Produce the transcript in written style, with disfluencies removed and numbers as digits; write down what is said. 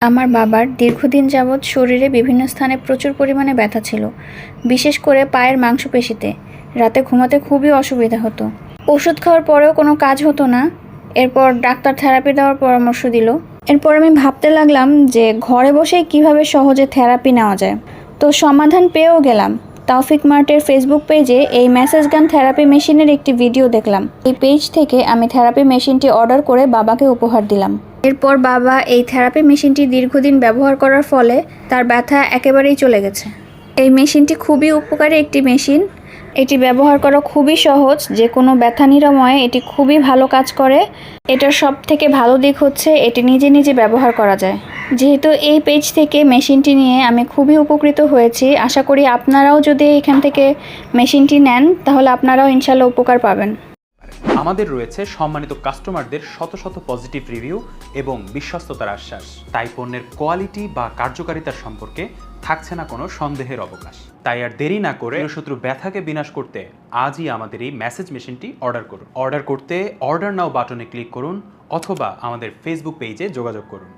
আমার বাবার দীর্ঘদিন যাবৎ শরীরে বিভিন্ন স্থানে প্রচুর পরিমাণে ব্যথা ছিল, বিশেষ করে পায়ের মাংসপেশিতে। রাতে ঘুমাতে খুবই অসুবিধা হতো। ওষুধ খাওয়ার পরেও কোনো কাজ হতো না। এরপর ডাক্তার থেরাপি দেওয়ার পরামর্শ দিল। এরপর আমি ভাবতে লাগলাম যে ঘরে বসেই কিভাবে সহজে থেরাপি নেওয়া যায়। তো সমাধান পেয়েও গেলাম। তাওফিক মার্টের ফেসবুক পেজে এই মেসেজ গান থেরাপি মেশিনের একটি ভিডিও দেখলাম। এই পেজ থেকে আমি থেরাপি মেশিনটি অর্ডার করে বাবাকে উপহার দিলাম। এরপর বাবা এই থেরাপি মেশিনটি দীর্ঘদিন ব্যবহার করার ফলে তার ব্যথা একেবারেই চলে গেছে। এই মেশিনটি খুবই উপকারী একটি মেশিন। এটি ব্যবহার করা খুবই সহজ, যে কোনো ব্যথা নিরাময়ে এটি খুবই ভালো কাজ করে। এটার সব থেকে ভালো দিক হচ্ছে এটি নিজে নিজে ব্যবহার করা যায়। যেহেতু এই পেজ থেকে মেশিনটি নিয়ে আমি খুবই উপকৃত হয়েছি, আশা করি আপনারাও যদি এখান থেকে মেশিনটি নেন তাহলে আপনারাও ইনশাল্লাহ উপকার পাবেন। আমাদের রয়েছে সম্মানিত কাস্টমারদের শত শত পজিটিভ রিভিউ এবং বিশ্বস্ততার আশ্বাস। তাই পণ্যের কোয়ালিটি বা কার্যকারিতার সম্পর্কে থাকছে না কোনো সন্দেহের অবকাশ। তাই আর দেরি না করে শত্রু ব্যথাকে বিনাশ করতে আজই আমাদের এই মেসেজ মেশিনটি অর্ডার করুন। অর্ডার করতে অর্ডার নাও বাটনে ক্লিক করুন অথবা আমাদের ফেসবুক পেজে যোগাযোগ করুন।